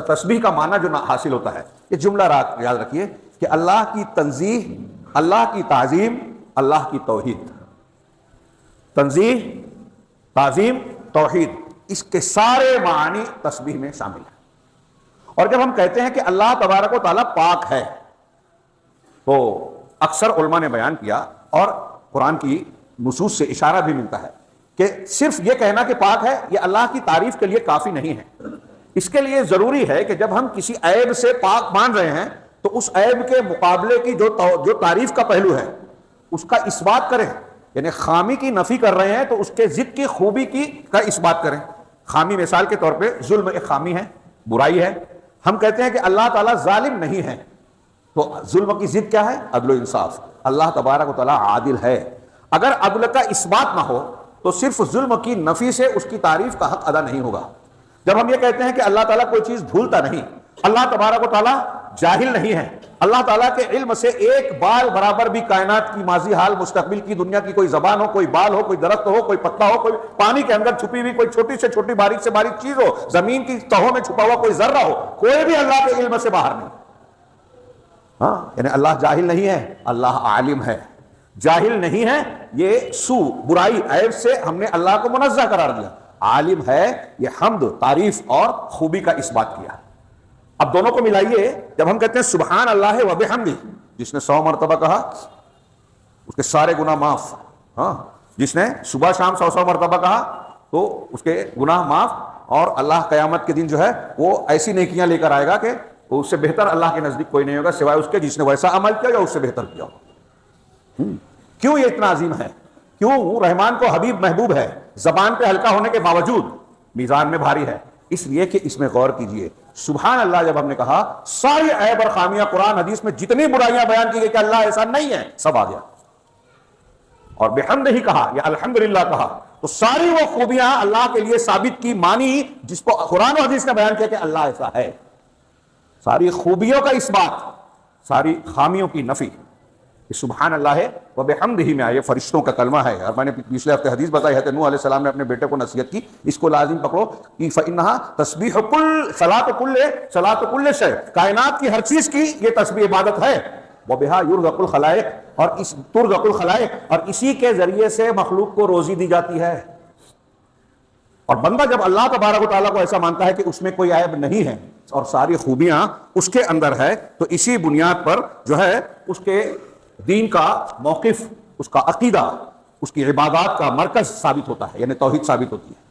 تسبیح کا معنی جو حاصل ہوتا ہے، یہ جملہ یاد رکھیے کہ اللہ کی تنزیہ، اللہ کی تعظیم، اللہ کی توحید، تنزیہ، تعظیم، توحید، اس کے سارے معنی تسبیح میں شامل ہیں۔ اور جب ہم کہتے ہیں کہ اللہ تبارک و تعالیٰ پاک ہے، تو اکثر علماء نے بیان کیا اور قرآن کی نصوص سے اشارہ بھی ملتا ہے کہ صرف یہ کہنا کہ پاک ہے یہ اللہ کی تعریف کے لیے کافی نہیں ہے۔ اس کے لیے ضروری ہے کہ جب ہم کسی عیب سے پاک مان رہے ہیں تو اس عیب کے مقابلے کی جو تعریف کا پہلو ہے اس کا اثبات کریں، یعنی خامی کی نفی کر رہے ہیں تو اس کے ضد کی خوبی کا اثبات کریں۔ خامی مثال کے طور پہ ظلم ایک خامی ہے، برائی ہے۔ ہم کہتے ہیں کہ اللہ تعالیٰ ظالم نہیں ہے، تو ظلم کی ضد کیا ہے؟ عدل و انصاف۔ اللہ تبارک و تعالیٰ عادل ہے۔ اگر عدل کا اثبات نہ ہو تو صرف ظلم کی نفی سے اس کی تعریف کا حق ادا نہیں ہوگا۔ جب ہم یہ کہتے ہیں کہ اللہ تعالیٰ کوئی چیز بھولتا نہیں، اللہ تبارک و تعالیٰ جاہل نہیں ہے، اللہ تعالیٰ کے علم سے ایک بال برابر بھی کائنات کی ماضی حال مستقبل کی دنیا کی کوئی زبان ہو، کوئی بال ہو، کوئی درخت ہو، کوئی پتا ہو، کوئی پانی کے اندر چھپی ہوئی کوئی چھوٹی سے چھوٹی باریک سے باریک چیز ہو، زمین کی تہوں میں چھپا ہوا کوئی ذرہ ہو، کوئی بھی اللہ کے علم سے باہر نہیں۔ ہاں، یعنی اللہ جاہل نہیں ہے، اللہ عالم ہے۔ جاہل نہیں ہے، یہ سو، برائی، عیب سے ہم نے اللہ کو منزہ قرار دیا۔ عالم ہے، یہ حمد، تعریف اور خوبی کا اثبات کیا۔ اب دونوں کو ملائیے، جب ہم کہتے ہیں سبحان اللہ و بحمدہ، جس نے 100 مرتبہ کہا اس کے سارے گناہ معاف۔ ہاں، جس نے صبح شام 100 مرتبہ کہا تو اس کے گناہ معاف، اور اللہ قیامت کے دن جو ہے وہ ایسی نیکیاں لے کر آئے گا کہ اس سے بہتر اللہ کے نزدیک کوئی نہیں ہوگا سوائے اس کے جس نے ویسا عمل کیا یا اس سے بہتر کیا ہو۔ کیوں یہ اتنا عظیم ہے؟ کیوں رحمان کو حبیب محبوب ہے، زبان پہ ہلکا ہونے کے باوجود میزان میں بھاری ہے؟ اس لیے کہ اس میں غور کیجئے، سبحان اللہ جب ہم نے کہا، ساری عیب اور خامیاں قرآن حدیث میں جتنی برائیاں بیان کی گئی کہ اللہ ایسا نہیں ہے سب آ گیا، اور بحمدہ ہی کہا یا الحمدللہ کہا تو ساری وہ خوبیاں اللہ کے لیے ثابت کی، مانی، جس کو قرآن و حدیث نے بیان کیا کہ اللہ ایسا ہے۔ ساری خوبیوں کا اثبات، ساری خامیوں کی نفی۔ سبحان اللہ ہے و بحمدہ میں آئے فرشتوں کا کلمہ ہے، اور میں نے پچھلے ہفتے حدیث بتائی ہے، نوح علیہ السلام نے اپنے بیٹے کو نصیحت کی، اس کو لازم پکڑو کہ فإنہا تسبیح کل صلاۃ کل شیء، کائنات کی ہر چیز کی یہ تسبیح عبادت ہے۔ وبہا یرزق الخلائق، اور اس ترزق الخلائق، اور اسی کے ذریعے سے مخلوق کو روزی دی جاتی ہے۔ اور بندہ جب اللہ تبارک و تعالیٰ کو ایسا مانتا ہے کہ اس میں کوئی عیب نہیں ہے اور ساری خوبیاں اس کے اندر ہے، تو اسی بنیاد پر جو ہے اس کے دین کا موقف، اس کا عقیدہ، اس کی عبادات کا مرکز ثابت ہوتا ہے، یعنی توحید ثابت ہوتی ہے۔